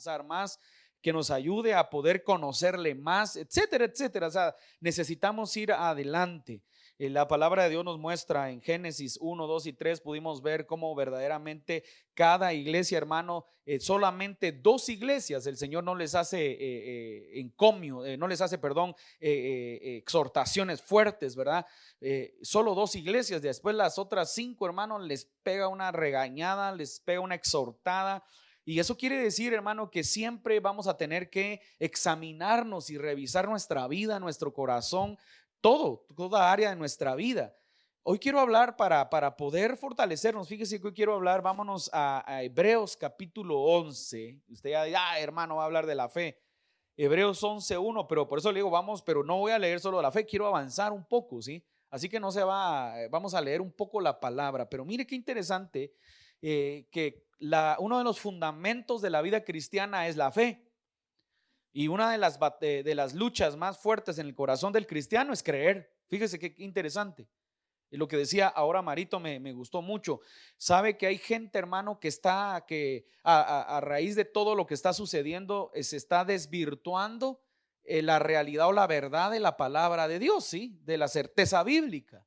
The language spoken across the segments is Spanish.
avanzar más, que nos ayude a poder conocerle más, etcétera, etcétera. O sea, necesitamos ir adelante. La palabra de Dios nos muestra en Génesis 1, 2 y 3, pudimos ver cómo verdaderamente cada iglesia, hermano, solamente 2 iglesias, el Señor no les hace encomio, no les hace, perdón, exhortaciones fuertes, ¿verdad? Solo 2 iglesias, después las otras 5, hermanos, les pega una regañada, les pega una exhortada. Y eso quiere decir, hermano, que siempre vamos a tener que examinarnos y revisar nuestra vida, nuestro corazón, toda área de nuestra vida. Hoy quiero hablar para poder fortalecernos. Fíjese que hoy quiero hablar, vámonos a Hebreos capítulo 11. Usted ya dice, hermano, va a hablar de la fe. Hebreos 11:1, pero por eso le digo, vamos, pero no voy a leer solo la fe, quiero avanzar un poco, ¿sí? Así que no se va, vamos a leer un poco la palabra. Pero mire qué interesante, que uno de los fundamentos de la vida cristiana es la fe. Y una de las luchas más fuertes en el corazón del cristiano es creer. Fíjese qué interesante. Y lo que decía ahora Marito me gustó mucho. Sabe que hay gente, hermano, que está, que a raíz de todo lo que está sucediendo, se está desvirtuando la realidad o la verdad de la palabra de Dios, ¿sí? De la certeza bíblica.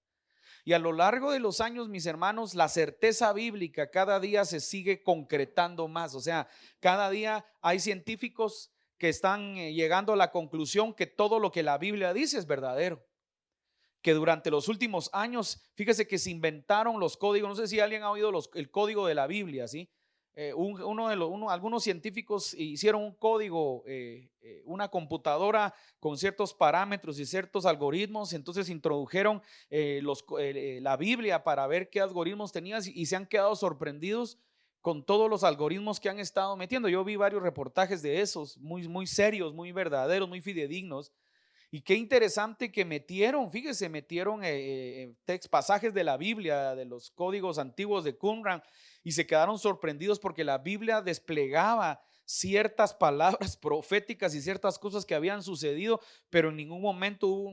Y a lo largo de los años, mis hermanos, la certeza bíblica cada día se sigue concretando más. O sea, cada día hay científicos que están llegando a la conclusión que todo lo que la Biblia dice es verdadero. Que durante los últimos años, fíjese que se inventaron los códigos. No sé si alguien ha oído el código de la Biblia, ¿sí? Algunos científicos hicieron un código, una computadora con ciertos parámetros y ciertos algoritmos. Entonces introdujeron la Biblia para ver qué algoritmos tenía, y se han quedado sorprendidos con todos los algoritmos que han estado metiendo. Yo vi varios reportajes de esos, muy, muy serios, muy verdaderos, muy fidedignos. Y qué interesante que metieron, fíjese, metieron pasajes de la Biblia, de los códigos antiguos de Qumran, y se quedaron sorprendidos porque la Biblia desplegaba ciertas palabras proféticas y ciertas cosas que habían sucedido, pero en ningún momento hubo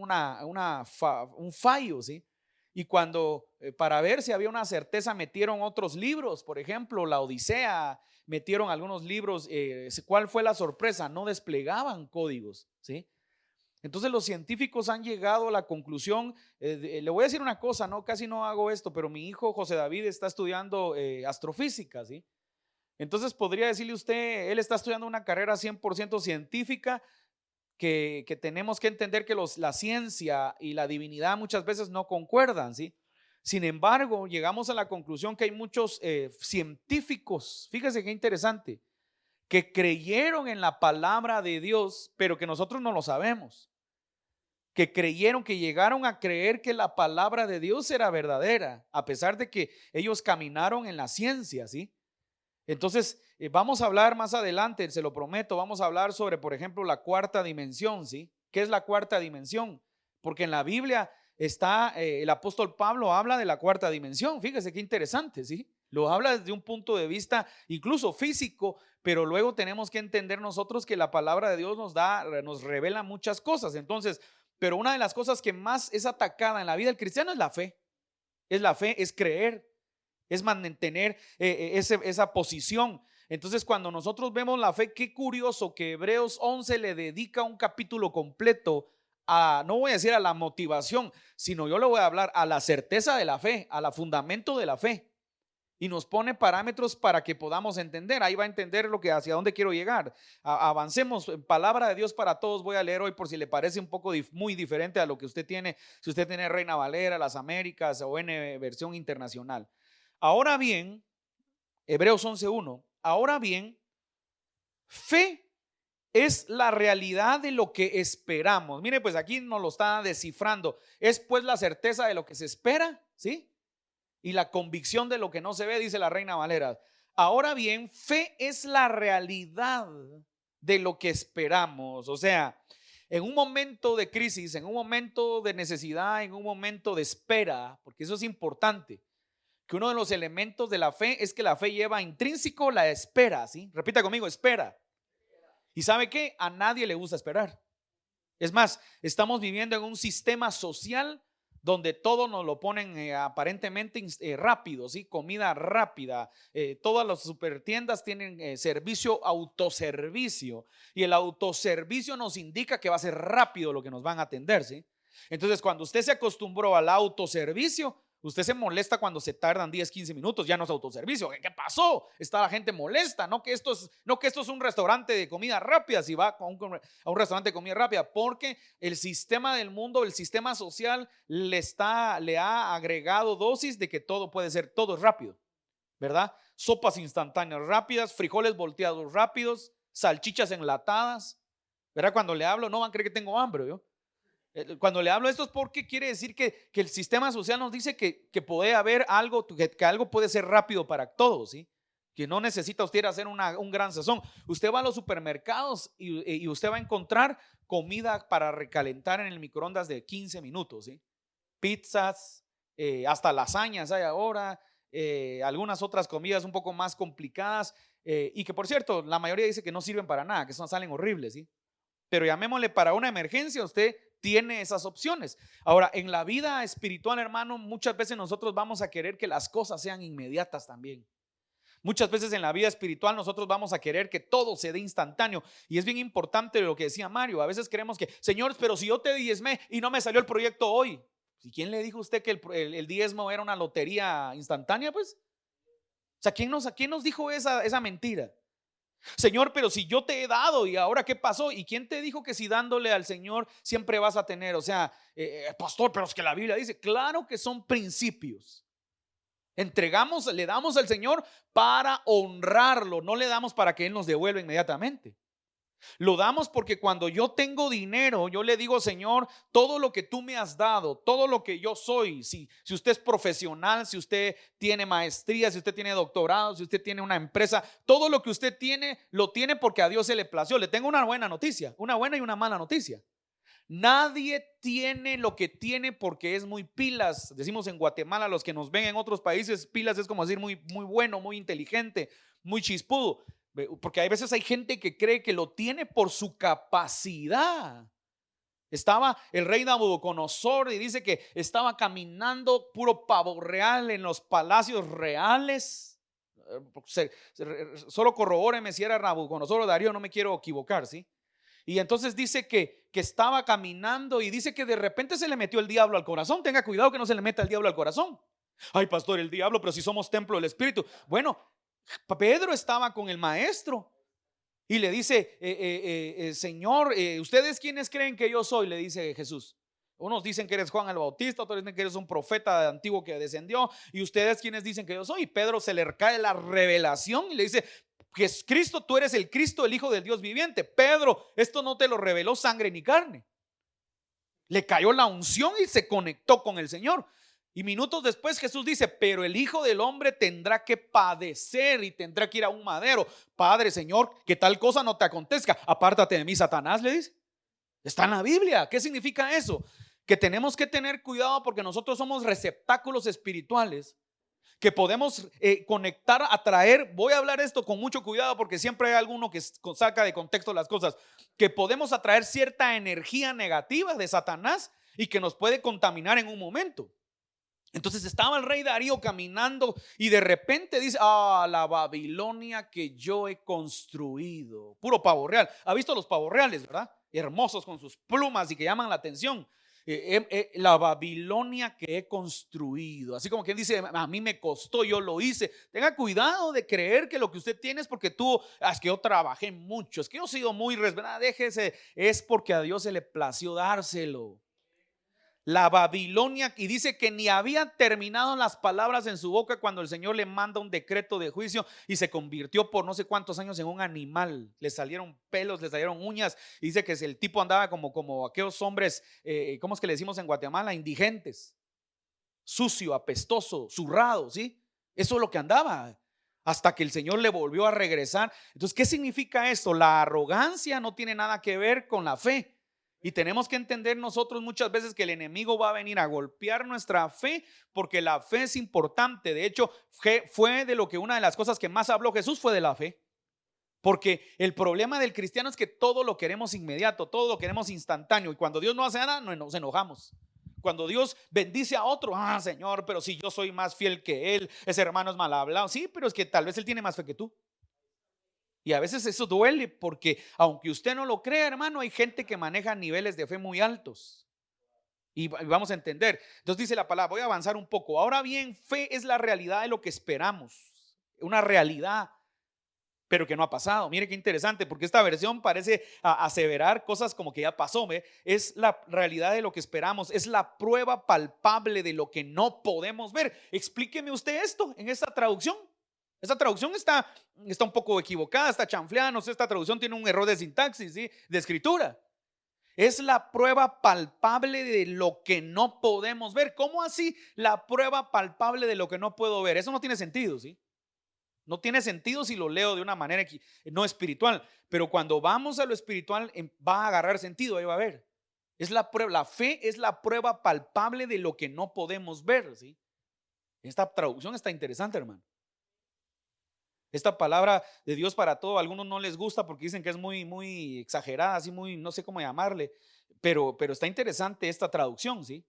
un fallo, ¿sí? Y cuando, para ver si había una certeza, metieron otros libros, por ejemplo, la Odisea, metieron algunos libros. ¿Cuál fue la sorpresa? No desplegaban códigos, ¿sí? Entonces los científicos han llegado a la conclusión, le voy a decir una cosa, no, casi no hago esto, pero mi hijo José David está estudiando astrofísica, ¿sí? Entonces podría decirle usted, él está estudiando una carrera 100% científica, que tenemos que entender que la ciencia y la divinidad muchas veces no concuerdan, ¿sí? Sin embargo, llegamos a la conclusión que hay muchos científicos, fíjese qué interesante, que creyeron en la palabra de Dios, pero que nosotros no lo sabemos. Que creyeron, que llegaron a creer que la palabra de Dios era verdadera, a pesar de que ellos caminaron en la ciencia, ¿sí? Entonces, vamos a hablar más adelante, se lo prometo, vamos a hablar sobre, por ejemplo, la cuarta dimensión, ¿sí? ¿Qué es la cuarta dimensión? Porque en la Biblia está, el apóstol Pablo habla de la cuarta dimensión, fíjese qué interesante, ¿sí? Lo habla desde un punto de vista incluso físico, pero luego tenemos que entender nosotros que la palabra de Dios nos revela muchas cosas. Entonces, pero una de las cosas que más es atacada en la vida del cristiano es la fe. Es la fe, es creer, es mantener esa posición. Entonces, cuando nosotros vemos la fe, qué curioso que Hebreos 11 le dedica un capítulo completo a, no voy a decir a la motivación, sino yo le voy a hablar a la certeza de la fe, a la fundamento de la fe. Y nos pone parámetros para que podamos entender. Ahí va a entender hacia dónde quiero llegar. Avancemos en palabra de Dios para todos. Voy a leer hoy por si le parece un poco muy diferente a lo que usted tiene. Si usted tiene Reina Valera, las Américas o en versión internacional. Ahora bien, Hebreos 11:1. Ahora bien, fe es la realidad de lo que esperamos. Mire, pues aquí nos lo está descifrando. Es pues la certeza de lo que se espera, ¿sí? Y la convicción de lo que no se ve, dice la Reina Valera. Ahora bien, fe es la realidad de lo que esperamos. O sea, en un momento de crisis, en un momento de necesidad, en un momento de espera, porque eso es importante, que uno de los elementos de la fe es que la fe lleva intrínseco la espera, ¿sí? Repita conmigo, espera. ¿Y sabe qué? A nadie le gusta esperar. Es más, estamos viviendo en un sistema social donde todo nos lo ponen aparentemente rápido, ¿sí? Comida rápida. Todas las supertiendas tienen servicio, autoservicio, y el autoservicio nos indica que va a ser rápido lo que nos van a atender, ¿sí? Entonces, cuando usted se acostumbró al autoservicio, usted se molesta cuando se tardan 10, 15 minutos, ya no es autoservicio. ¿Qué pasó? Está la gente molesta. No que esto es un restaurante de comida rápida, si va a un restaurante de comida rápida, porque el sistema del mundo, el sistema social le ha agregado dosis de que todo puede ser, todo es rápido, ¿verdad? Sopas instantáneas rápidas, frijoles volteados rápidos, salchichas enlatadas, ¿verdad? Cuando le hablo, no van a creer que tengo hambre, ¿yo? Cuando le hablo de esto es porque quiere decir que el sistema social nos dice que puede haber algo, que algo puede ser rápido para todos, ¿sí? Que no necesita usted hacer un gran sazón. Usted va a los supermercados y usted va a encontrar comida para recalentar en el microondas de 15 minutos, ¿sí? Pizzas, hasta lasañas hay ahora, algunas otras comidas un poco más complicadas, y que por cierto, la mayoría dice que no sirven para nada, que salen horribles, ¿sí? Pero llamémosle para una emergencia, usted tiene esas opciones. Ahora, en la vida espiritual, hermano, muchas veces nosotros vamos a querer que las cosas sean inmediatas también. Muchas veces en la vida espiritual nosotros vamos a querer que todo se dé instantáneo. Y es bien importante lo que decía Mario. A veces queremos que, Señor, pero si yo te diezmé y no me salió el proyecto hoy. ¿Y quién le dijo a usted que el diezmo era una lotería instantánea? Pues, o sea, ¿quién nos dijo esa mentira? Señor, pero si yo te he dado y ahora qué pasó, y quién te dijo que si dándole al Señor siempre vas a tener, o sea, pastor, pero es que la Biblia dice, claro que son principios. Le damos al Señor para honrarlo, no le damos para que Él nos devuelva inmediatamente. Lo damos porque cuando yo tengo dinero, yo le digo, Señor, todo lo que tú me has dado, todo lo que yo soy, si usted es profesional, si usted tiene maestría, si usted tiene doctorado, si usted tiene una empresa, todo lo que usted tiene, lo tiene porque a Dios se le plació. Le tengo una buena noticia, una buena y una mala noticia. Nadie tiene lo que tiene porque es muy pilas. Decimos en Guatemala, los que nos ven en otros países, pilas es como decir muy, muy bueno, muy inteligente, muy chispudo. Porque hay veces hay gente que cree que lo tiene por su capacidad. Estaba el rey Nabucodonosor y dice que estaba caminando puro pavo real en los palacios reales. Solo corrobóreme si era Nabucodonosor o Darío, no me quiero equivocar, ¿sí? Y entonces dice que estaba caminando y dice que de repente se le metió el diablo al corazón. Tenga cuidado que no se le meta el diablo al corazón. Ay, pastor, el diablo, pero si somos templo del Espíritu. Bueno, Pedro estaba con el maestro y le dice, Señor, ¿ustedes quiénes creen que yo soy? Le dice Jesús. Unos dicen que eres Juan el Bautista, otros dicen que eres un profeta antiguo que descendió. ¿Y ustedes quiénes dicen que yo soy? Y Pedro se le cae la revelación y le dice, Cristo, tú eres el Cristo, el Hijo del Dios viviente. Pedro, esto no te lo reveló sangre ni carne. Le cayó la unción y se conectó con el Señor. Y minutos después Jesús dice, pero el Hijo del Hombre tendrá que padecer y tendrá que ir a un madero. Padre, Señor, que tal cosa no te acontezca. Apártate de mí, Satanás, le dice. Está en la Biblia. ¿Qué significa eso? Que tenemos que tener cuidado porque nosotros somos receptáculos espirituales que podemos conectar, atraer. Voy a hablar esto con mucho cuidado porque siempre hay alguno que saca de contexto las cosas. Que podemos atraer cierta energía negativa de Satanás y que nos puede contaminar en un momento. Entonces estaba el rey Darío caminando y de repente dice, la Babilonia que yo he construido. Puro pavo real. ¿Ha visto los pavos reales, verdad? Hermosos con sus plumas y que llaman la atención. La Babilonia que he construido. Así como quien dice, a mí me costó, yo lo hice. Tenga cuidado de creer que lo que usted tiene es porque es que yo trabajé mucho, es que yo he sido muy respetada. Déjese, es porque a Dios se le plació dárselo. La Babilonia, y dice que ni había terminado las palabras en su boca cuando el Señor le manda un decreto de juicio y se convirtió por no sé cuántos años en un animal. Le salieron pelos, le salieron uñas. Y dice que el tipo andaba como aquellos hombres, ¿cómo es que le decimos en Guatemala? Indigentes, sucio, apestoso, zurrado, ¿sí? Eso es lo que andaba. Hasta que el Señor le volvió a regresar. Entonces, ¿qué significa esto? La arrogancia no tiene nada que ver con la fe. Y tenemos que entender nosotros muchas veces que el enemigo va a venir a golpear nuestra fe porque la fe es importante. De hecho, fue de lo que una de las cosas que más habló Jesús fue de la fe. Porque el problema del cristiano es que todo lo queremos inmediato, todo lo queremos instantáneo. Y cuando Dios no hace nada, nos enojamos. cuando Dios bendice a otro, Señor, pero si yo soy más fiel que él, ese hermano es mal hablado. Sí, pero es que tal vez él tiene más fe que tú. Y a veces eso duele porque aunque usted no lo crea, hermano, hay gente que maneja niveles de fe muy altos. Y vamos a entender. Entonces dice la palabra, voy a avanzar un poco. Ahora bien, fe es la realidad de lo que esperamos. Una realidad, pero que no ha pasado. Mire qué interesante, porque esta versión parece aseverar cosas como que ya pasó. ¿Ve? Es la realidad de lo que esperamos, es la prueba palpable de lo que no podemos ver. Explíqueme usted esto en esta traducción. Esta traducción está un poco equivocada, está chanfleada. No sé, esta traducción tiene un error de sintaxis, ¿sí? De escritura. Es la prueba palpable de lo que no podemos ver. ¿Cómo así la prueba palpable de lo que no puedo ver? Eso no tiene sentido, ¿sí? No tiene sentido si lo leo de una manera no espiritual, pero cuando vamos a lo espiritual va a agarrar sentido, ahí va a ver. Es la prueba, la fe es la prueba palpable de lo que no podemos ver, ¿sí? Esta traducción está interesante, hermano. Esta palabra de Dios para todo, a algunos no les gusta porque dicen que es muy exagerada, así muy, no sé cómo llamarle, pero está interesante esta traducción, ¿sí?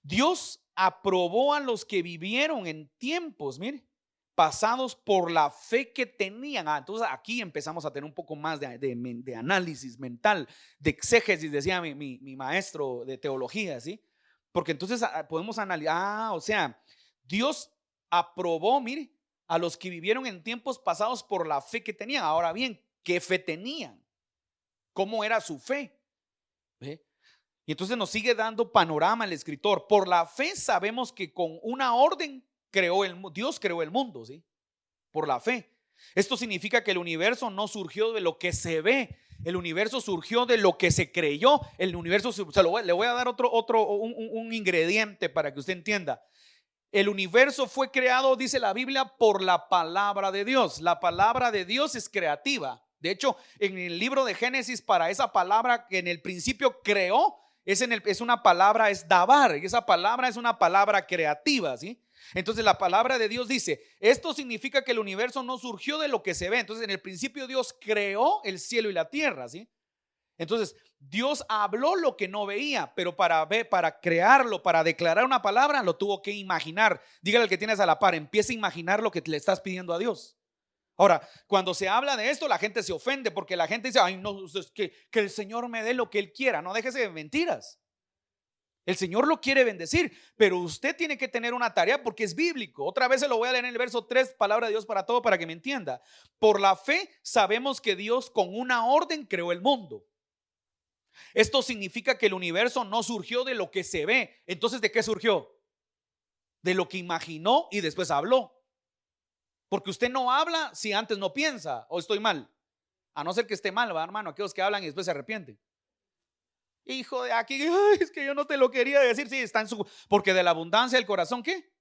Dios aprobó a los que vivieron en tiempos, mire, pasados por la fe que tenían. Entonces aquí empezamos a tener un poco más de análisis mental, de exégesis, decía mi maestro de teología, ¿sí? Porque entonces podemos analizar, o sea, Dios aprobó, mire, a los que vivieron en tiempos pasados por la fe que tenían. Ahora bien, ¿qué fe tenían? ¿Cómo era su fe? ¿Ve? Y entonces nos sigue dando panorama el escritor. Por la fe sabemos que con una orden Dios creó el mundo, ¿sí? Por la fe. Esto significa que el universo no surgió de lo que se ve. El universo surgió de lo que se creyó. El universo, le voy a dar un ingrediente para que usted entienda. El universo fue creado, dice la Biblia, por la palabra de Dios. La palabra de Dios es creativa. De hecho, en el libro de Génesis, para esa palabra que en el principio creó, es una palabra, es dabar. Y esa palabra es una palabra creativa, ¿sí? Entonces la palabra de Dios dice, esto significa que el universo no surgió de lo que se ve. Entonces en el principio Dios creó el cielo y la tierra, ¿sí? Entonces Dios habló lo que no veía, pero para crearlo, para declarar una palabra, lo tuvo que imaginar. Dígale al que tienes a la par, empieza a imaginar lo que le estás pidiendo a Dios. Ahora, cuando se habla de esto, la gente se ofende porque la gente dice, ay, no, que el Señor me dé lo que Él quiera. No, déjese de mentiras. El Señor lo quiere bendecir, pero usted tiene que tener una tarea porque es bíblico. Otra vez se lo voy a leer en el verso 3, palabra de Dios para todo, para que me entienda. Por la fe sabemos que Dios con una orden creó el mundo. Esto significa que el universo no surgió de lo que se ve. Entonces, ¿de qué surgió? De lo que imaginó y después habló. Porque usted no habla si antes no piensa. ¿O estoy mal? A no ser que esté mal, ¿va, hermano? Aquellos que hablan y después se arrepienten. Hijo de aquí, ay, es que yo no te lo quería decir. Sí, está en su... Porque de la abundancia del corazón, ¿qué?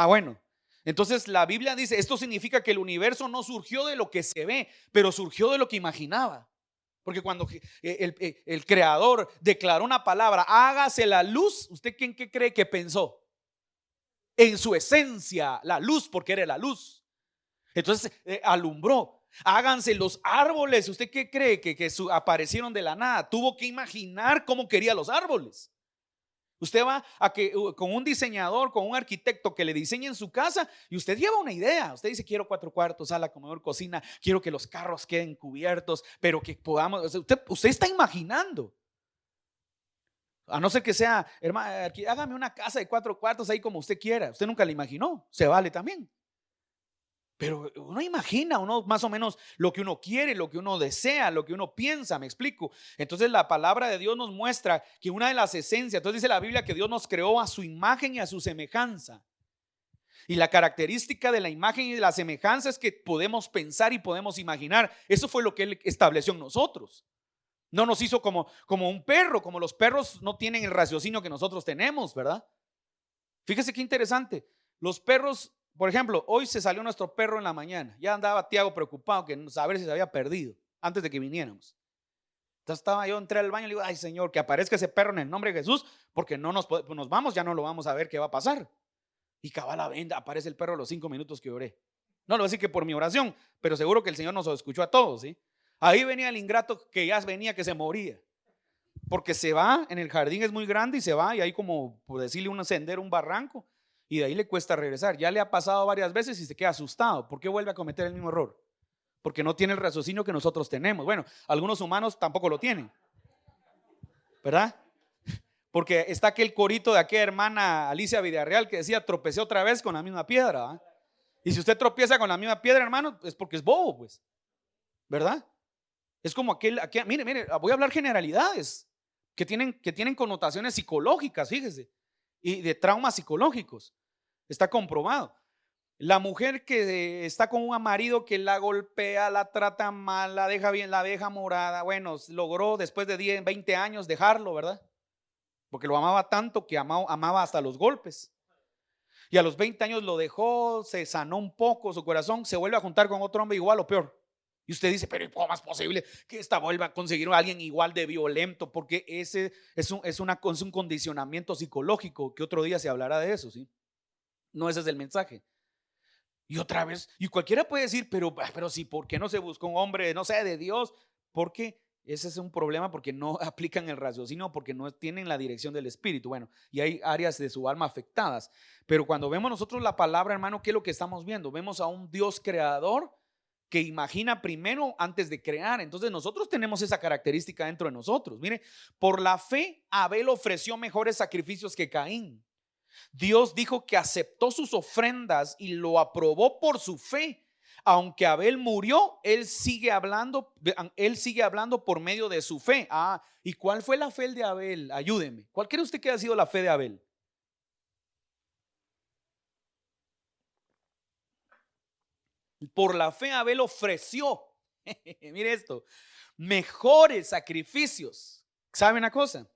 Bueno. Entonces la Biblia dice, esto significa que el universo no surgió de lo que se ve, pero surgió de lo que imaginaba. Porque cuando el creador declaró una palabra, hágase la luz, ¿usted en qué cree que pensó? En su esencia, la luz, porque era la luz. Entonces alumbró. Háganse los árboles. ¿Usted qué cree? Que aparecieron de la nada. Tuvo que imaginar cómo quería los árboles. Usted va con un diseñador, con un arquitecto que le diseñe en su casa y usted lleva una idea. Usted dice, quiero 4 cuartos, sala, comedor, cocina. Quiero que los carros queden cubiertos, pero que podamos. Usted está imaginando. A no ser que sea, hermano, hágame una casa de 4 cuartos ahí como usted quiera. Usted nunca la imaginó. Se vale también. Pero uno imagina, uno más o menos lo que uno quiere, lo que uno desea, lo que uno piensa, me explico. Entonces la palabra de Dios nos muestra que una de las esencias, entonces dice la Biblia que Dios nos creó a su imagen y a su semejanza. Y la característica de la imagen y de la semejanza es que podemos pensar y podemos imaginar. Eso fue lo que Él estableció en nosotros. No nos hizo como un perro, como los perros no tienen el raciocinio que nosotros tenemos, ¿verdad? Fíjese qué interesante. Los perros, por ejemplo, hoy se salió nuestro perro en la mañana. Ya andaba Tiago preocupado que saber si se había perdido antes de que viniéramos. Entonces entré al baño y le digo, ay Señor, que aparezca ese perro en el nombre de Jesús, porque nos vamos, ya no lo vamos a ver qué va a pasar. Y cabal, aparece el perro a los 5 minutos que oré. No lo voy a decir que por mi oración, pero seguro que el Señor nos escuchó a todos, ¿sí? Ahí venía el ingrato que ya venía que se moría. porque se va, en el jardín es muy grande y se va y hay como, por decirle, un sendero, un barranco, y de ahí le cuesta regresar. Ya le ha pasado varias veces y se queda asustado. ¿Por qué vuelve a cometer el mismo error? Porque no tiene el raciocinio que nosotros tenemos. Bueno, algunos humanos tampoco lo tienen, ¿verdad? Porque está aquel corito de aquella hermana Alicia Villarreal que decía: tropecé otra vez con la misma piedra, ¿verdad? Y si usted tropieza con la misma piedra, hermano, es porque es bobo, pues, ¿verdad? Es como aquel, mire, voy a hablar generalidades que tienen connotaciones psicológicas, fíjese, y de traumas psicológicos. Está comprobado. La mujer que está con un marido que la golpea, la trata mal, la deja bien, la deja morada. Bueno, logró después de 10, 20 años dejarlo, ¿verdad? Porque lo amaba tanto que amaba hasta los golpes. Y a los 20 años lo dejó, se sanó un poco su corazón, se vuelve a juntar con otro hombre igual o peor. Y usted dice: pero ¿cómo es posible que esta vuelva a conseguir a alguien igual de violento? Porque ese es un condicionamiento psicológico, que otro día se hablará de eso, ¿sí? No, ese es el mensaje. Y otra vez, y cualquiera puede decir: pero sí, ¿por qué no se buscó un hombre, no sé, de Dios? Porque ese es un problema, porque no aplican el raciocinio, porque no tienen la dirección del Espíritu. Bueno, y hay áreas de su alma afectadas. Pero cuando vemos nosotros la palabra, hermano, ¿qué es lo que estamos viendo? Vemos a un Dios creador que imagina primero antes de crear. Entonces nosotros tenemos esa característica dentro de nosotros. Mire, por la fe Abel ofreció mejores sacrificios que Caín. Dios dijo que aceptó sus ofrendas y lo aprobó por su fe. Aunque Abel murió, él sigue hablando por medio de su fe. ¿Y cuál fue la fe de Abel? Ayúdeme. ¿Cuál cree usted que ha sido la fe de Abel? Por la fe Abel ofreció, mire esto, mejores sacrificios. ¿Sabe una cosa?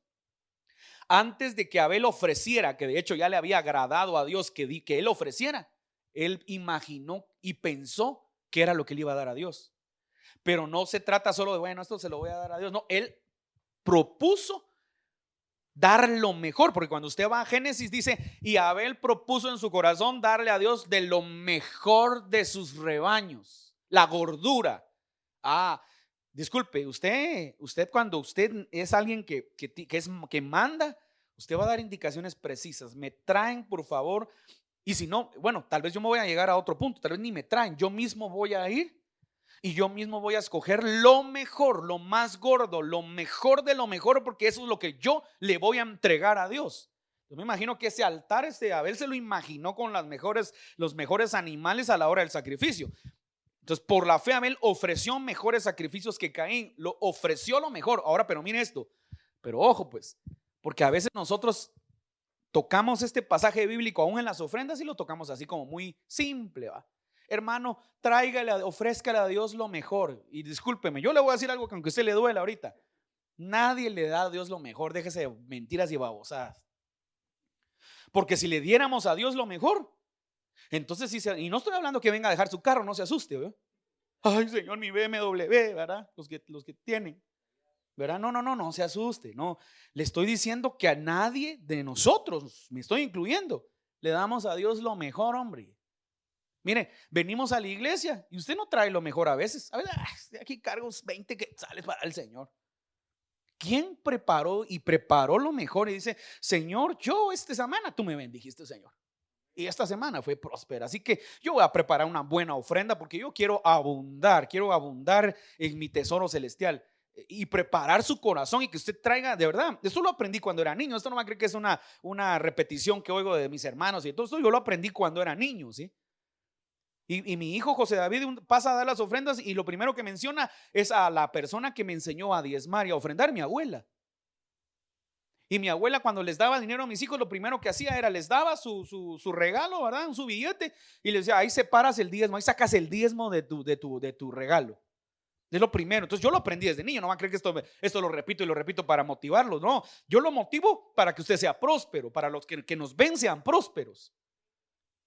Antes de que Abel ofreciera, que de hecho ya le había agradado a Dios que él ofreciera, él imaginó y pensó que era lo que le iba a dar a Dios. Pero no se trata solo de, bueno, esto se lo voy a dar a Dios. No, él propuso dar lo mejor, porque cuando usted va a Génesis dice: y Abel propuso en su corazón darle a Dios de lo mejor de sus rebaños, la gordura. Disculpe, usted cuando usted es alguien que manda, usted va a dar indicaciones precisas. Me traen, por favor. Y si no, bueno, tal vez yo me voy a llegar a otro punto, tal vez ni me traen, yo mismo voy a ir y yo mismo voy a escoger lo mejor, lo más gordo, lo mejor de lo mejor, porque eso es lo que yo le voy a entregar a Dios. Yo me imagino que ese altar, Abel se lo imaginó con los mejores animales a la hora del sacrificio. Entonces, por la fe Abel ofreció mejores sacrificios que Caín, lo ofreció lo mejor. Ahora, pero mire esto, pero ojo pues, porque a veces nosotros tocamos este pasaje bíblico aún en las ofrendas y lo tocamos así como muy simple, ¿va? Hermano, ofrézcale a Dios lo mejor. Y discúlpeme, yo le voy a decir algo que aunque a usted le duele ahorita, nadie le da a Dios lo mejor. Déjese de mentiras y babosadas. Porque si le diéramos a Dios lo mejor, entonces y no estoy hablando que venga a dejar su carro, no se asuste, ¿verdad? Ay, Señor, mi BMW, ¿verdad? Los que tienen, ¿verdad? No se asuste. No, le estoy diciendo que a nadie de nosotros, me estoy incluyendo, le damos a Dios lo mejor, hombre. Mire, venimos a la iglesia y usted no trae lo mejor a veces. A veces, aquí cargo 20 quetzales para el Señor. ¿Quién preparó lo mejor? Y dice: Señor, yo esta semana tú me bendijiste, Señor. Y esta semana fue próspera. Así que yo voy a preparar una buena ofrenda porque yo quiero abundar en mi tesoro celestial. Y preparar su corazón y que usted traiga, de verdad, esto lo aprendí cuando era niño. Esto no me cree que es una repetición que oigo de mis hermanos y todo esto. Yo lo aprendí cuando era niño, ¿sí? Y mi hijo José David pasa a dar las ofrendas y lo primero que menciona es a la persona que me enseñó a diezmar y a ofrendar, mi abuela. Y mi abuela, cuando les daba dinero a mis hijos, lo primero que hacía era les daba su regalo, ¿verdad? Su billete, y les decía: ahí separas el diezmo, ahí sacas el diezmo de tu regalo. Es lo primero. Entonces yo lo aprendí desde niño. No va a creer que esto lo repito y lo repito para motivarlos. No, yo lo motivo para que usted sea próspero, para los que nos ven sean prósperos.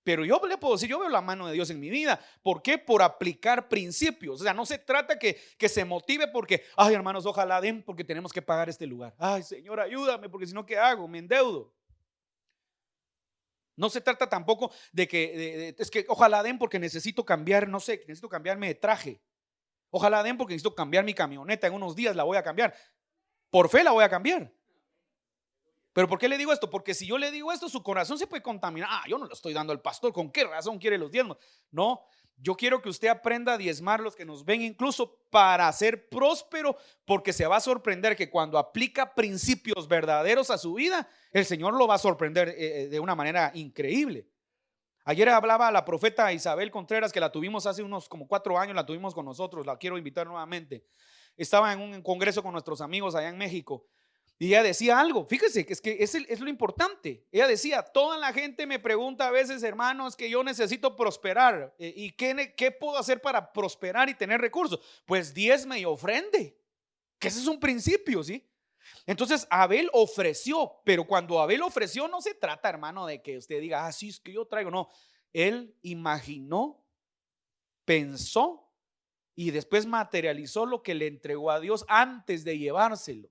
Pero yo le puedo decir: yo veo la mano de Dios en mi vida. ¿Por qué? Por aplicar principios. O sea, no se trata que se motive porque, ay, hermanos, ojalá den porque tenemos que pagar este lugar. Ay, Señor, ayúdame porque si no, ¿qué hago? Me endeudo. No se trata tampoco de que es que ojalá den porque necesito cambiar, no sé, necesito cambiarme de traje. Ojalá den porque necesito cambiar mi camioneta. En unos días la voy a cambiar. Por fe la voy a cambiar. ¿Pero por qué le digo esto? Porque si yo le digo esto, su corazón se puede contaminar. Yo no lo estoy dando al pastor. ¿Con qué razón quiere los diezmos? No, yo quiero que usted aprenda a diezmar los que nos ven, incluso para ser próspero, porque se va a sorprender que cuando aplica principios verdaderos a su vida, el Señor lo va a sorprender de una manera increíble. Ayer hablaba la profeta Isabel Contreras, que la tuvimos hace unos como 4 años, la tuvimos con nosotros, la quiero invitar nuevamente. Estaba en un congreso con nuestros amigos allá en México. Y ella decía algo, fíjese que es lo importante. Ella decía, toda la gente me pregunta a veces, hermanos, que yo necesito prosperar. ¿Y qué puedo hacer para prosperar y tener recursos? Pues diezme y ofrende, que ese es un principio, ¿sí? Entonces Abel ofreció, pero cuando Abel ofreció no se trata, hermano, de que usted diga, sí, es que yo traigo. No, él imaginó, pensó y después materializó lo que le entregó a Dios antes de llevárselo.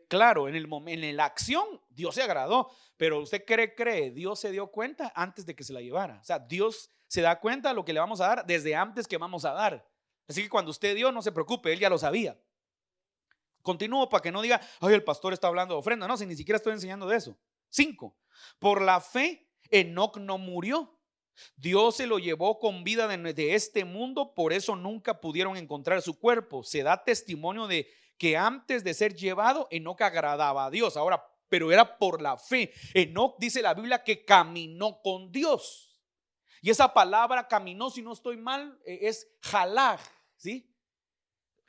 Claro, en la acción Dios se agradó, pero usted cree, Dios se dio cuenta antes de que se la llevara. O sea, Dios se da cuenta de lo que le vamos a dar desde antes que vamos a dar. Así que cuando usted dio, no se preocupe, él ya lo sabía. Continúo para que no diga, ay, el pastor está hablando de ofrenda. No, si ni siquiera estoy enseñando de eso. 5. Por la fe, Enoc no murió. Dios se lo llevó con vida de este mundo, por eso nunca pudieron encontrar su cuerpo. Se da testimonio de que antes de ser llevado, Enoc agradaba a Dios. Ahora, pero era por la fe. Enoc, dice la Biblia, que caminó con Dios. Y esa palabra caminó, si no estoy mal, es jalaj, ¿sí?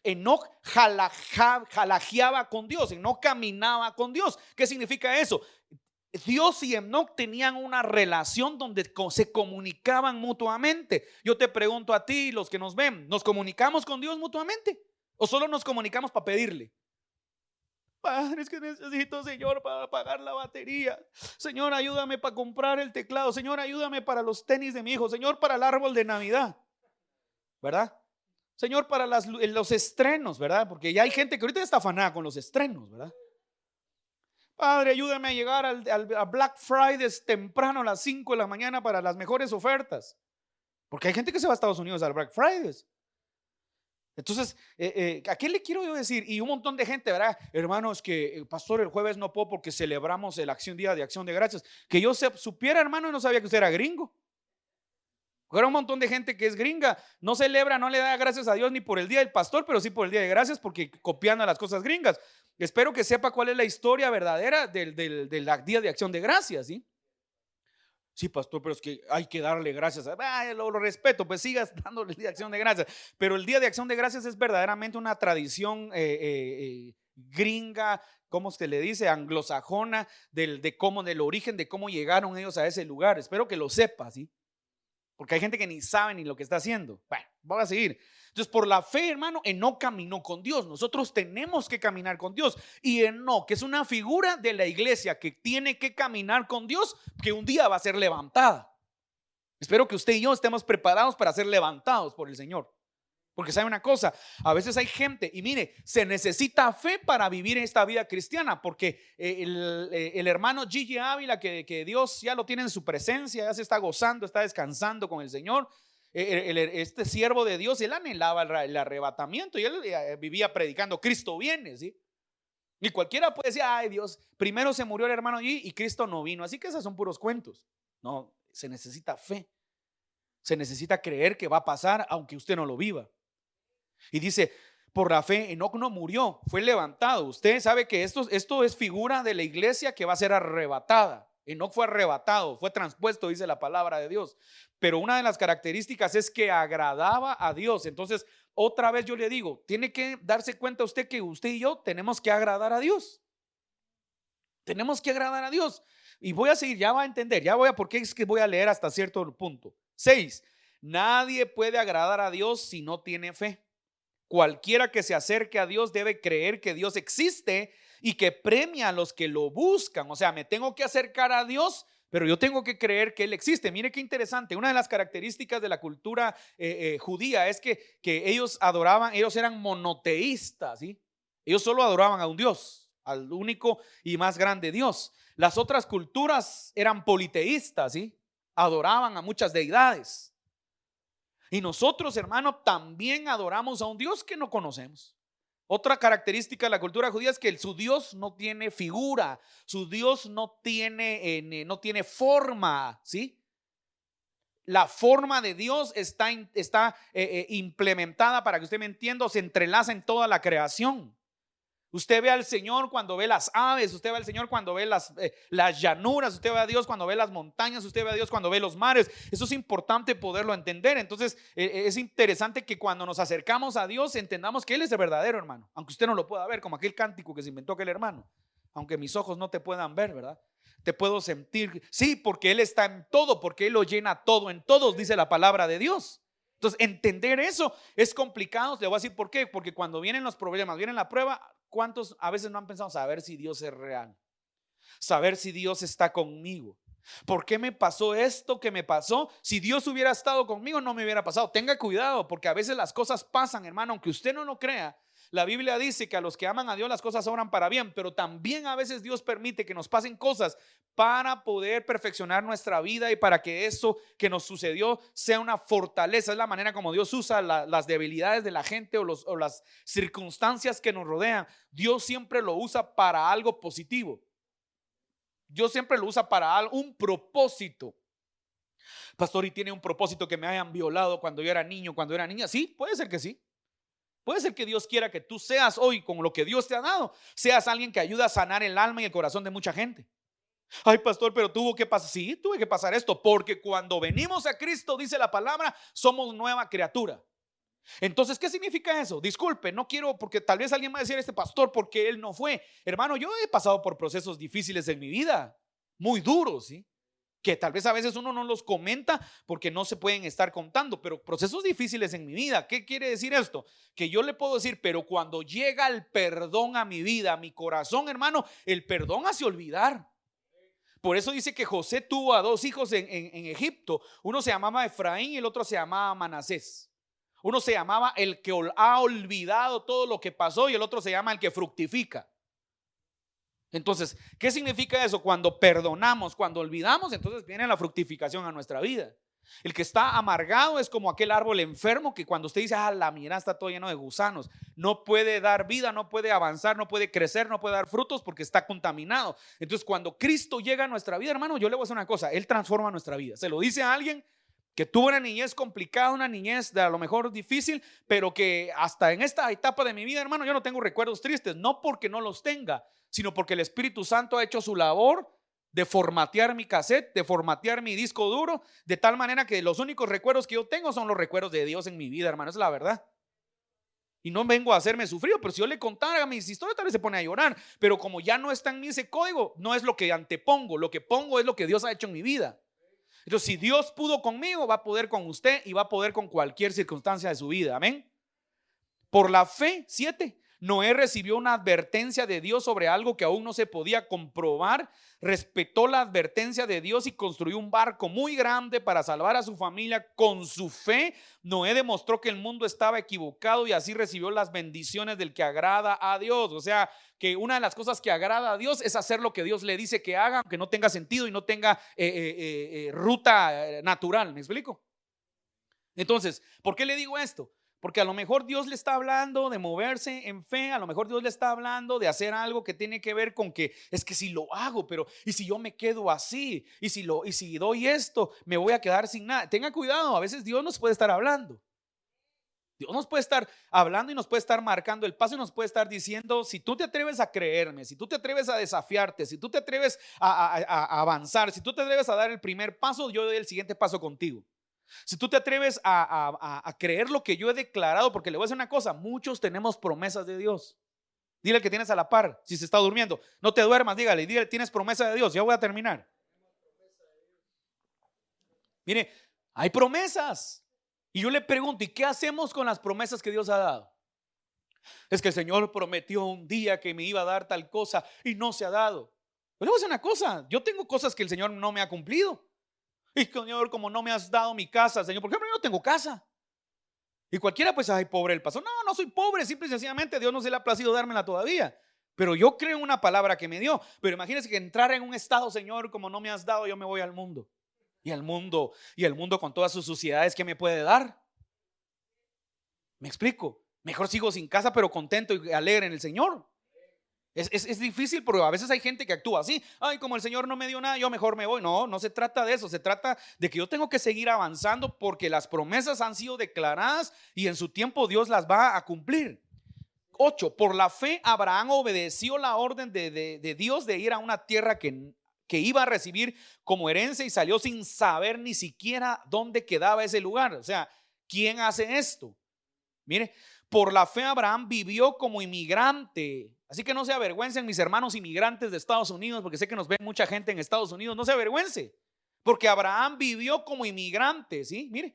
Enoc jalajeaba con Dios, Enoc caminaba con Dios. ¿Qué significa eso? Dios y Enoc tenían una relación donde se comunicaban mutuamente. Yo te pregunto a ti, los que nos ven, ¿nos comunicamos con Dios mutuamente? ¿O solo nos comunicamos para pedirle? Padre, es que necesito, Señor, para pagar la batería. Señor, ayúdame para comprar el teclado. Señor, ayúdame para los tenis de mi hijo. Señor, para el árbol de Navidad, ¿verdad? Señor, para los estrenos, ¿verdad? Porque ya hay gente que ahorita está afanada con los estrenos, ¿verdad? Padre, ayúdame a llegar a Black Friday temprano a las 5 de la mañana para las mejores ofertas. Porque hay gente que se va a Estados Unidos al Black Friday. Entonces, ¿a qué le quiero yo decir? Y un montón de gente, ¿verdad? Hermanos, que pastor, el jueves no puedo porque celebramos el Día de Acción de Gracias. Que yo supiera, hermano, y no sabía que usted era gringo. Ahora un montón de gente que es gringa no celebra, no le da gracias a Dios ni por el día del pastor, pero sí por el día de gracias, porque copian a las cosas gringas. Espero que sepa cuál es la historia verdadera del Día de Acción de Gracias, ¿sí? Sí, pastor, pero es que hay que darle gracias. Lo respeto, pues sigas dándole el Día de Acción de Gracias. Pero el Día de Acción de Gracias es verdaderamente una tradición gringa, ¿cómo se le dice? Anglosajona, del origen, de cómo llegaron ellos a ese lugar. Espero que lo sepa, ¿sí? Porque hay gente que ni sabe ni lo que está haciendo. Bueno, vamos a seguir. Entonces, por la fe, hermano, Enoc caminó con Dios. Nosotros tenemos que caminar con Dios. Y Enoc es una figura de la iglesia que tiene que caminar con Dios, que un día va a ser levantada. Espero que usted y yo estemos preparados para ser levantados por el Señor. Porque sabe una cosa, a veces hay gente, y mire, se necesita fe para vivir esta vida cristiana, porque el hermano Gigi Ávila, que Dios ya lo tiene en su presencia, ya se está gozando, está descansando con el Señor, este siervo de Dios, él anhelaba el arrebatamiento y él vivía predicando, Cristo viene, ¿sí? Y cualquiera puede decir, ay Dios, primero se murió el hermano Gigi y Cristo no vino, así que esos son puros cuentos. No, se necesita fe, se necesita creer que va a pasar aunque usted no lo viva. Y dice, por la fe Enoc no murió, fue levantado. Usted sabe que esto es figura de la iglesia que va a ser arrebatada. Enoc fue arrebatado, fue transpuesto, dice la palabra de Dios. Pero una de las características es que agradaba a Dios. Entonces, otra vez yo le digo, tiene que darse cuenta usted que usted y yo tenemos que agradar a Dios. Tenemos que agradar a Dios. Y voy a seguir, ya va a entender, porque es que voy a leer hasta cierto punto. 6. Nadie puede agradar a Dios si no tiene fe. Cualquiera que se acerque a Dios debe creer que Dios existe y que premia a los que lo buscan. O sea, me tengo que acercar a Dios, pero yo tengo que creer que Él existe. Mire qué interesante. Una de las características de la cultura judía es que ellos adoraban, ellos eran monoteístas, ¿sí? Ellos solo adoraban a un Dios, al único y más grande Dios. Las otras culturas eran politeístas, ¿sí? Adoraban a muchas deidades. Y nosotros, hermano, también adoramos a un Dios que no conocemos. Otra característica de la cultura judía es que su Dios no tiene figura, su Dios no tiene forma, ¿sí? La forma de Dios está implementada, para que usted me entienda, se entrelaza en toda la creación. Usted ve al Señor cuando ve las aves, usted ve al Señor cuando ve las llanuras, usted ve a Dios cuando ve las montañas, usted ve a Dios cuando ve los mares. Eso es importante poderlo entender. Entonces es interesante que cuando nos acercamos a Dios entendamos que Él es el verdadero, hermano, aunque usted no lo pueda ver, como aquel cántico que se inventó aquel hermano. Aunque mis ojos no te puedan ver, ¿verdad? Te puedo sentir, sí, porque Él está en todo, porque Él lo llena todo en todos, dice la palabra de Dios. Entonces entender eso es complicado. Le voy a decir por qué. Porque cuando vienen los problemas, viene la prueba, ¿cuántos a veces no han pensado saber si Dios es real? Saber si Dios está conmigo. ¿Por qué me pasó esto que me pasó? Si Dios hubiera estado conmigo, no me hubiera pasado. Tenga cuidado, porque a veces las cosas pasan, hermano, aunque usted no lo crea. La Biblia dice que a los que aman a Dios las cosas obran para bien, pero también a veces Dios permite que nos pasen cosas para poder perfeccionar nuestra vida y para que eso que nos sucedió sea una fortaleza. Es la manera como Dios usa las debilidades de la gente o las circunstancias que nos rodean. Dios siempre lo usa para algo positivo. Dios siempre lo usa para un propósito. Pastor, ¿y tiene un propósito que me hayan violado cuando yo era niño, cuando era niña? Sí, puede ser que sí. Puede ser que Dios quiera que tú seas hoy, con lo que Dios te ha dado, seas alguien que ayuda a sanar el alma y el corazón de mucha gente. Ay, pastor, pero tuvo que pasar. Sí, tuve que pasar esto, porque cuando venimos a Cristo, dice la palabra, somos nueva criatura. Entonces, ¿qué significa eso? Disculpe, no quiero, porque tal vez alguien va a decir, este pastor, porque él no fue. Hermano, yo he pasado por procesos difíciles en mi vida, muy duros, ¿sí? Que tal vez a veces uno no los comenta porque no se pueden estar contando, pero procesos difíciles en mi vida. ¿Qué quiere decir esto? Que yo le puedo decir, pero cuando llega el perdón a mi vida, a mi corazón, hermano, el perdón hace olvidar. Por eso dice que José tuvo a dos hijos en Egipto. Uno se llamaba Efraín y el otro se llamaba Manasés. Uno se llamaba el que ha olvidado todo lo que pasó y el otro se llama el que fructifica. Entonces, ¿qué significa eso? Cuando perdonamos, cuando olvidamos, entonces viene la fructificación a nuestra vida. El que está amargado es como aquel árbol enfermo que cuando usted dice, la mira, está todo lleno de gusanos, no puede dar vida, no puede avanzar, no puede crecer, no puede dar frutos porque está contaminado. Entonces, cuando Cristo llega a nuestra vida, hermano, yo le voy a decir una cosa, Él transforma nuestra vida. Se lo dice a alguien que tuvo una niñez complicada, una niñez de a lo mejor difícil, pero que hasta en esta etapa de mi vida, hermano, yo no tengo recuerdos tristes, no porque no los tenga, sino porque el Espíritu Santo ha hecho su labor de formatear mi cassette, de formatear mi disco duro, de tal manera que los únicos recuerdos que yo tengo son los recuerdos de Dios en mi vida, hermano, es la verdad. Y no vengo a hacerme sufrir, pero si yo le contara mis historias, tal vez se pone a llorar, pero como ya no está en mí ese código, no es lo que antepongo, lo que pongo es lo que Dios ha hecho en mi vida. Entonces, si Dios pudo conmigo, va a poder con usted y va a poder con cualquier circunstancia de su vida, amén. Por la fe, 7, Noé recibió una advertencia de Dios sobre algo que aún no se podía comprobar. Respetó la advertencia de Dios y construyó un barco muy grande para salvar a su familia. Con su fe, Noé demostró que el mundo estaba equivocado y así recibió las bendiciones del que agrada a Dios. O sea, que una de las cosas que agrada a Dios es hacer lo que Dios le dice que haga, aunque no tenga sentido y no tenga ruta natural. ¿Me explico? Entonces, ¿por qué le digo esto? Porque a lo mejor Dios le está hablando de moverse en fe, a lo mejor Dios le está hablando de hacer algo que tiene que ver con que es que si lo hago, pero y si yo me quedo así, y si doy esto, me voy a quedar sin nada. Tenga cuidado, a veces Dios nos puede estar hablando. Dios nos puede estar hablando y nos puede estar marcando el paso y nos puede estar diciendo, si tú te atreves a creerme, si tú te atreves a desafiarte, si tú te atreves a avanzar, si tú te atreves a dar el primer paso, yo doy el siguiente paso contigo. Si tú te atreves a creer lo que yo he declarado, porque le voy a decir una cosa, muchos tenemos promesas de Dios. Dile al que tienes a la par, si se está durmiendo, no te duermas, dígale, tienes promesa de Dios, ya voy a terminar. Mire, hay promesas. Y yo le pregunto, ¿y qué hacemos con las promesas que Dios ha dado? Es que el Señor prometió un día que me iba a dar tal cosa y no se ha dado. Yo le voy a decir una cosa, yo tengo cosas que el Señor no me ha cumplido. Y Señor, como no me has dado mi casa, Señor, por ejemplo, yo no tengo casa. Y cualquiera pues, ay, pobre el pastor. No, no soy pobre, simple y sencillamente Dios no se le ha placido dármela todavía. Pero yo creo en una palabra que me dio. Pero imagínense que entrar en un estado, Señor, como no me has dado, yo me voy al mundo. Y el mundo con todas sus suciedades, ¿qué me puede dar? ¿Me explico? Mejor sigo sin casa, pero contento y alegre en el Señor. Es difícil porque a veces hay gente que actúa así. Ay, como el Señor no me dio nada, yo mejor me voy. No, no se trata de eso. Se trata de que yo tengo que seguir avanzando porque las promesas han sido declaradas y en su tiempo Dios las va a cumplir. 8. Por la fe Abraham obedeció la orden de Dios de ir a una tierra que iba a recibir como herencia y salió sin saber ni siquiera dónde quedaba ese lugar. O sea, ¿quién hace esto? Mire, por la fe Abraham vivió como inmigrante. Así que no se avergüencen mis hermanos inmigrantes de Estados Unidos, porque sé que nos ven mucha gente en Estados Unidos. No se avergüence, porque Abraham vivió como inmigrante, ¿sí? Mire,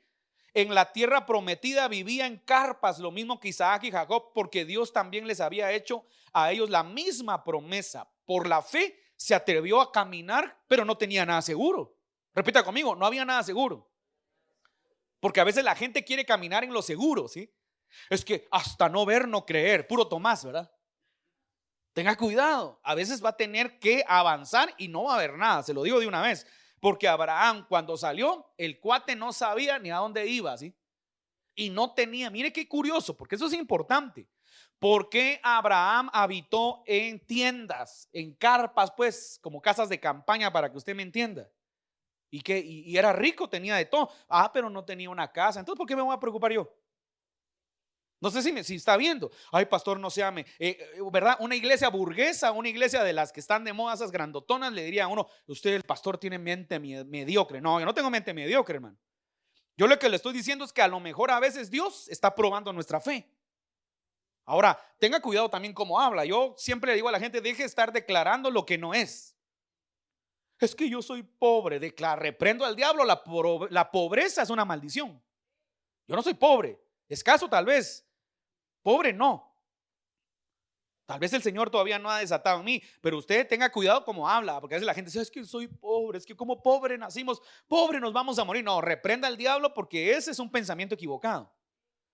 en la tierra prometida vivía en carpas, lo mismo que Isaac y Jacob, porque Dios también les había hecho a ellos la misma promesa. Por la fe se atrevió a caminar, pero no tenía nada seguro. Repita conmigo, no había nada seguro. Porque a veces la gente quiere caminar en lo seguro, ¿sí? Es que hasta no ver, no creer, puro Tomás, ¿verdad? Tenga cuidado, a veces va a tener que avanzar y no va a haber nada, se lo digo de una vez. Porque Abraham cuando salió, el cuate no sabía ni a dónde iba, ¿sí? Y no tenía, mire qué curioso, porque eso es importante. ¿Por qué Abraham habitó en tiendas, en carpas, pues, como casas de campaña, para que usted me entienda? Y era rico, tenía de todo. Pero no tenía una casa. Entonces, ¿por qué me voy a preocupar yo? No sé si está viendo. Ay, pastor, no se ame. ¿Verdad? Una iglesia burguesa, una iglesia de las que están de moda, esas grandotonas, le diría a uno: usted, el pastor, tiene mente mediocre. No, yo no tengo mente mediocre, hermano. Yo lo que le estoy diciendo es que a lo mejor a veces Dios está probando nuestra fe. Ahora, tenga cuidado también cómo habla. Yo siempre le digo a la gente: deje de estar declarando lo que no es. Es que yo soy pobre. Reprendo al diablo. La pobreza es una maldición. Yo no soy pobre, escaso tal vez. Pobre no. Tal vez el Señor todavía no ha desatado en mí, pero usted tenga cuidado cómo habla, porque a veces la gente dice: es que soy pobre, es que como pobre nacimos, pobre nos vamos a morir. No, reprenda al diablo, porque ese es un pensamiento equivocado.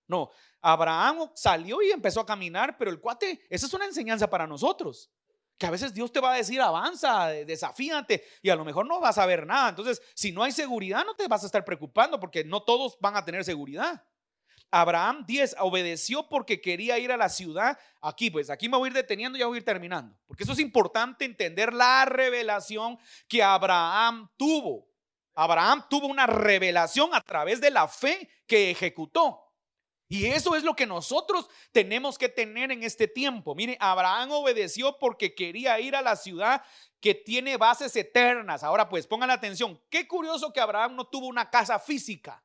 No, Abraham salió y empezó a caminar, pero el cuate, esa es una enseñanza para nosotros, que a veces Dios te va a decir: avanza, desafíate, y a lo mejor no vas a ver nada. Entonces, si no hay seguridad, no te vas a estar preocupando, porque no todos van a tener seguridad. Abraham 10 obedeció porque quería ir a la ciudad. Aquí me voy a ir deteniendo y ya voy a ir terminando, porque eso es importante entender la revelación que Abraham tuvo. Abraham tuvo una revelación a través de la fe que ejecutó. Y eso es lo que nosotros tenemos que tener en este tiempo. Mire, Abraham obedeció porque quería ir a la ciudad que tiene bases eternas. Ahora pues pongan atención. Qué curioso que Abraham no tuvo una casa física.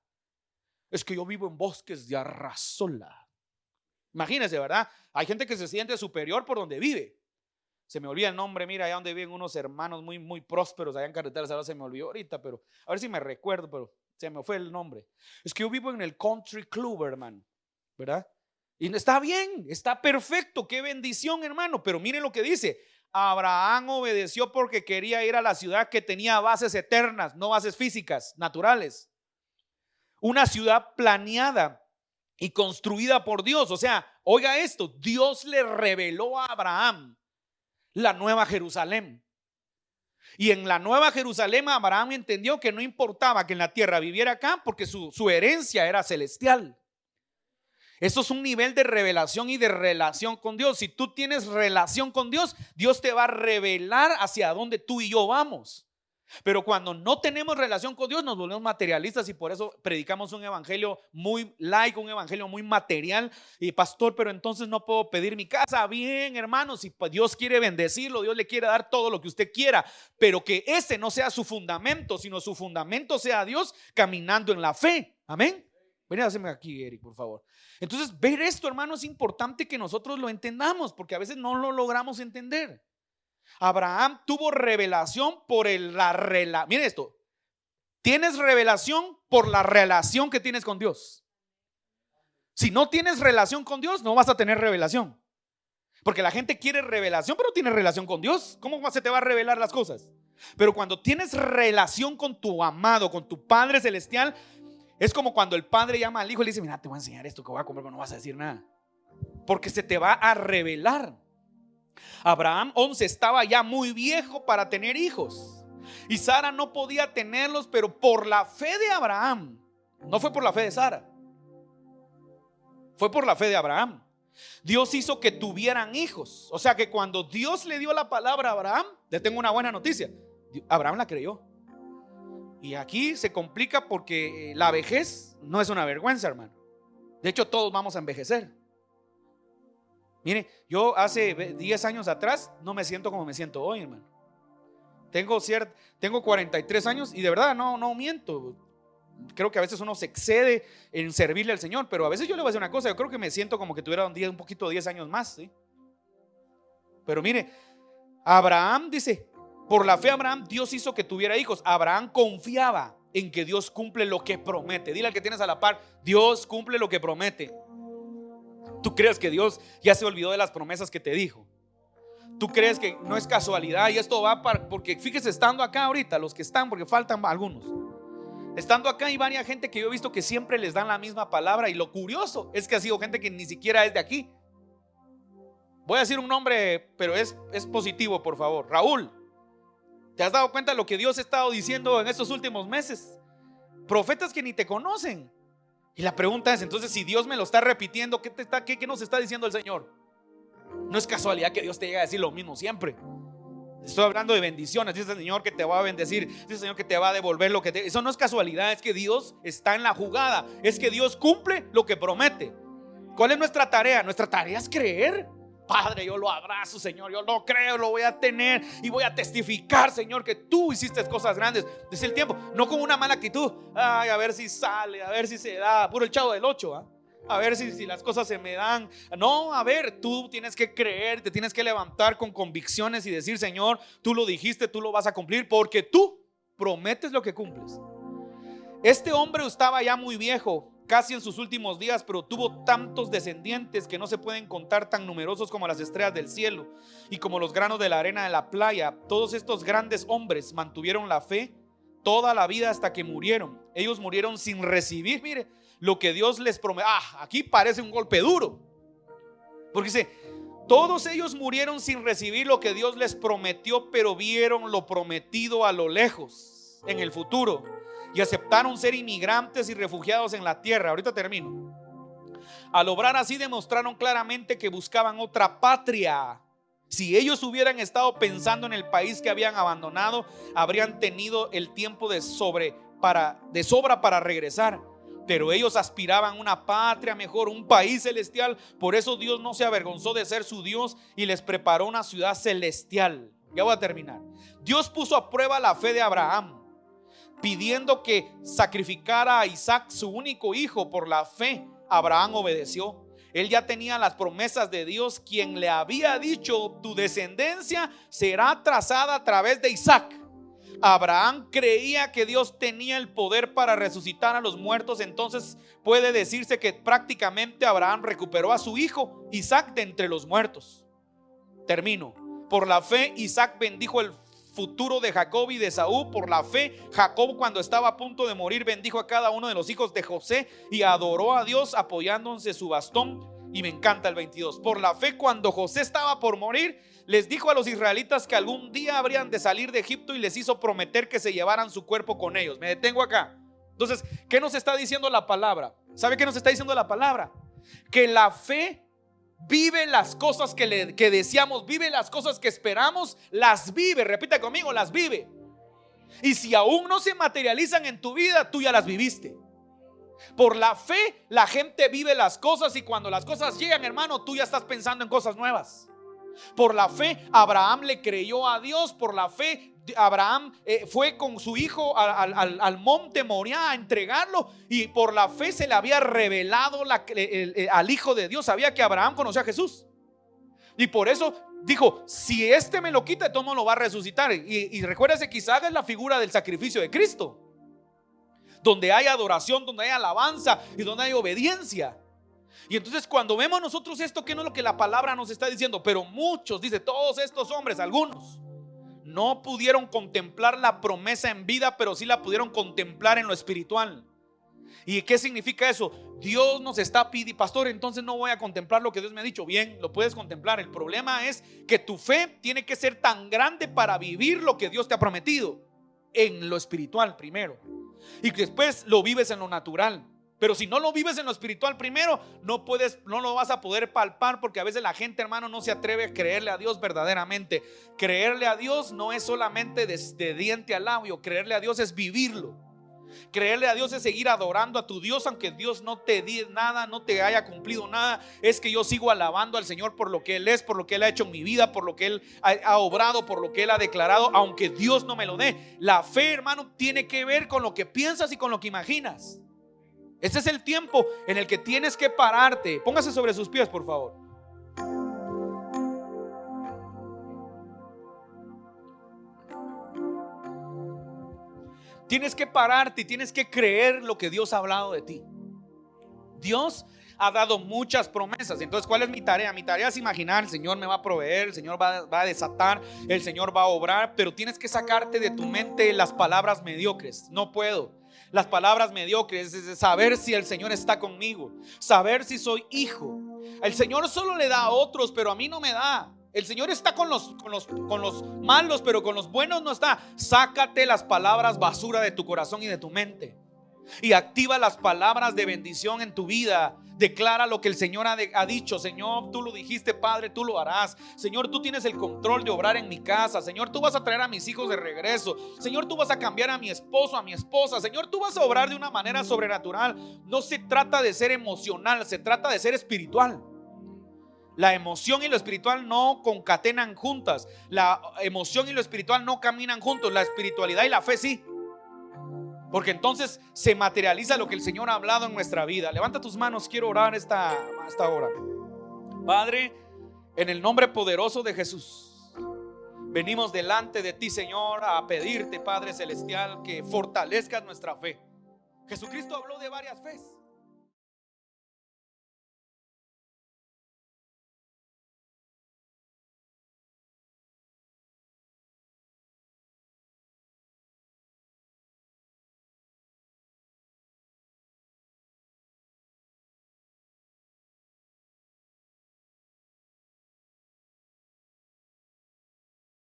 Es que yo vivo en bosques de Arrasola. Imagínense, ¿verdad? Hay gente que se siente superior por donde vive. Se me olvida el nombre, mira, allá donde viven unos hermanos muy, muy prósperos, allá en carreteras. Ahora se me olvidó ahorita, pero a ver si me recuerdo, pero se me fue el nombre. Es que yo vivo en el Country Club, hermano, ¿verdad? Y está bien, está perfecto, qué bendición, hermano. Pero miren lo que dice: Abraham obedeció porque quería ir a la ciudad que tenía bases eternas, no bases físicas, naturales. Una ciudad planeada y construida por Dios. O sea, oiga esto: Dios le reveló a Abraham la nueva Jerusalén. Y en la nueva Jerusalén Abraham entendió que no importaba que en la tierra viviera acá, porque su herencia era celestial. Eso es un nivel de revelación y de relación con Dios. Si tú tienes relación con Dios, Dios te va a revelar hacia dónde tú y yo vamos. Pero cuando no tenemos relación con Dios, nos volvemos materialistas, y por eso predicamos un evangelio muy laico, un evangelio muy material. Y pastor, pero entonces no puedo pedir mi casa. Bien, hermanos, si Dios quiere bendecirlo, Dios le quiere dar todo lo que usted quiera, pero que ese no sea su fundamento, sino su fundamento sea Dios, caminando en la fe. Amén. Ven a hacerme aquí, Eric, por favor. Entonces, ver esto, hermano, es importante que nosotros lo entendamos, porque a veces no lo logramos entender. Abraham tuvo revelación por mire esto: tienes revelación por la relación que tienes con Dios. Si no tienes relación con Dios, no vas a tener revelación, porque la gente quiere revelación, pero tiene relación con Dios. ¿Cómo se te va a revelar las cosas? Pero cuando tienes relación con tu amado, con tu Padre Celestial, es como cuando el padre llama al hijo y le dice: mira, te voy a enseñar esto que voy a comprar, pero no vas a decir nada, porque se te va a revelar. Abraham 11 estaba ya muy viejo para tener hijos, y Sara no podía tenerlos, pero por la fe de Abraham, no fue por la fe de Sara, Fue por la fe de Abraham. Dios hizo que tuvieran hijos. O sea que cuando Dios le dio la palabra a Abraham, le tengo una buena noticia: Abraham la creyó. Y aquí se complica porque la vejez no es una vergüenza, hermano. De hecho, todos vamos a envejecer. Mire, yo hace 10 años atrás no me siento como me siento hoy, hermano. Tengo 43 años y de verdad no miento. Creo que a veces uno se excede en servirle al Señor, pero a veces yo le voy a decir una cosa: yo creo que me siento como que tuviera un poquito 10 años más, ¿sí? Pero mire, Abraham dice, por la fe Abraham, Dios hizo que tuviera hijos. Abraham confiaba en que Dios cumple lo que promete. Dile al que tienes a la par: Dios cumple lo que promete. ¿Tú crees que Dios ya se olvidó de las promesas que te dijo? ¿Tú crees que no es casualidad? Y esto va porque fíjese, estando acá ahorita, los que están, porque faltan algunos, estando acá hay varias gente que yo he visto que siempre les dan la misma palabra. Y lo curioso es que ha sido gente que ni siquiera es de aquí. Voy a decir un nombre, pero es positivo, por favor. Raúl, ¿te has dado cuenta de lo que Dios ha estado diciendo en estos últimos meses? Profetas que ni te conocen. Y la pregunta es, entonces, si Dios me lo está repitiendo, ¿qué nos está diciendo el Señor? No es casualidad que Dios te llegue a decir lo mismo siempre. Estoy hablando de bendiciones. Dice el Señor que te va a bendecir, dice el Señor que te va a devolver lo que te... Eso no es casualidad, es que Dios está en la jugada. Es que Dios cumple lo que promete. ¿Cuál es nuestra tarea? Nuestra tarea es creer. Padre, yo lo abrazo, Señor, yo lo creo, lo voy a tener y voy a testificar, Señor, que tú hiciste cosas grandes. Desde el tiempo, no con una mala actitud. Ay, a ver si sale, a ver si se da. Puro el Chavo del 8, ¿eh? A ver si las cosas se me dan. No, a ver, tú tienes que creer, te tienes que levantar con convicciones y decir: Señor, tú lo dijiste, tú lo vas a cumplir, porque tú prometes lo que cumples. Este hombre estaba ya muy viejo, casi en sus últimos días, pero tuvo tantos descendientes que no se pueden contar, tan numerosos como las estrellas del cielo y como los granos de la arena de la playa. Todos estos grandes hombres mantuvieron la fe toda la vida hasta que murieron. Ellos murieron sin recibir, mire, lo que Dios les prometió. Aquí parece un golpe duro, porque dice: todos ellos murieron sin recibir lo que Dios les prometió, pero vieron lo prometido a lo lejos, en el futuro, y aceptaron ser inmigrantes y refugiados en la tierra. Ahorita termino. Al obrar así, demostraron claramente que buscaban otra patria. Si ellos hubieran estado pensando en el país que habían abandonado, habrían tenido el tiempo de sobra para regresar. Pero ellos aspiraban a una patria mejor, un país celestial. Por eso Dios no se avergonzó de ser su Dios y les preparó una ciudad celestial. Ya voy a terminar. Dios puso a prueba la fe de Abraham, pidiendo que sacrificara a Isaac, su único hijo. Por la fe, Abraham obedeció. Él ya tenía las promesas de Dios, quien le había dicho: tu descendencia será trazada a través de Isaac. Abraham creía que Dios tenía el poder para resucitar a los muertos. Entonces puede decirse que prácticamente Abraham recuperó a su hijo Isaac de entre los muertos. Termino. Por la fe, Isaac bendijo el futuro de Jacob y de Esaú. Por la fe, Jacob, cuando estaba a punto de morir, bendijo a cada uno de los hijos de José y adoró a Dios apoyándose su bastón. Y me encanta el 22. Por la fe, cuando José estaba por morir, les dijo a los israelitas que algún día habrían de salir de Egipto y les hizo prometer que se llevaran su cuerpo con ellos. Me detengo acá. Entonces, ¿qué nos está diciendo la palabra? ¿Sabe qué nos está diciendo la palabra? Que la fe vive las cosas que deseamos, vive las cosas que esperamos, las vive. Repita conmigo: las vive. Y si aún no se materializan en tu vida, tú ya las viviste. Por la fe, la gente vive las cosas, y cuando las cosas llegan, hermano, tú ya estás pensando en cosas nuevas. Por la fe, Abraham le creyó a Dios. Por la fe, Abraham fue con su hijo al monte Moriah a entregarlo, y por la fe se le había revelado al Hijo de Dios. Sabía que Abraham conocía a Jesús, y por eso dijo: si este me lo quita, de todo modo lo va a resucitar. Y recuérdese que Isaac es la figura del sacrificio de Cristo, donde hay adoración, donde hay alabanza y donde hay obediencia. Y entonces, cuando vemos nosotros esto, ¿qué no es lo que la palabra nos está diciendo? Pero muchos, dice, todos estos hombres, algunos no pudieron contemplar la promesa en vida, pero sí la pudieron contemplar en lo espiritual. ¿Y qué significa eso? Dios nos está pidiendo: pastor, entonces no voy a contemplar lo que Dios me ha dicho. Bien, lo puedes contemplar. El problema es que tu fe tiene que ser tan grande para vivir lo que Dios te ha prometido en lo espiritual primero, y después lo vives en lo natural. Pero si no lo vives en lo espiritual primero, no lo vas a poder palpar, porque a veces la gente, hermano, no se atreve a creerle a Dios verdaderamente. Creerle a Dios no es solamente de diente al labio, creerle a Dios es vivirlo. Creerle a Dios es seguir adorando a tu Dios, aunque Dios no te dé nada, no te haya cumplido nada. Es que yo sigo alabando al Señor por lo que Él es, por lo que Él ha hecho en mi vida, por lo que Él ha obrado, por lo que Él ha declarado, aunque Dios no me lo dé. La fe, hermano, tiene que ver con lo que piensas y con lo que imaginas. Este es el tiempo en el que tienes que pararte. Póngase sobre sus pies, por favor. Tienes que pararte y tienes que creer lo que Dios ha hablado de ti. Dios ha dado muchas promesas. Entonces, ¿cuál es mi tarea? Mi tarea es imaginar: el Señor me va a proveer, el Señor va a desatar, el Señor va a obrar. Pero tienes que sacarte de tu mente las palabras mediocres. No puedo. Las palabras mediocres es saber si el Señor está conmigo, saber si soy hijo. El Señor solo le da a otros, pero a mí no me da. El Señor está con los malos, pero con los buenos no está. Sácate las palabras basura de tu corazón y de tu mente y activa las palabras de bendición en tu vida. Declara lo que el Señor ha dicho. Señor, tú lo dijiste, Padre, tú lo harás. Señor, tú tienes el control de obrar en mi casa. Señor, tú vas a traer a mis hijos de regreso. Señor, tú vas a cambiar a mi esposo, a mi esposa. Señor, tú vas a obrar de una manera sobrenatural. No se trata de ser emocional, se trata de ser espiritual. La emoción y lo espiritual no concatenan juntas. La emoción y lo espiritual no caminan juntos. La espiritualidad y la fe sí. Porque entonces se materializa lo que el Señor ha hablado en nuestra vida. Levanta tus manos, quiero orar esta hora. Padre, en el nombre poderoso de Jesús, venimos delante de ti, Señor, a pedirte, Padre celestial, que fortalezcas nuestra fe. Jesucristo habló de varias veces.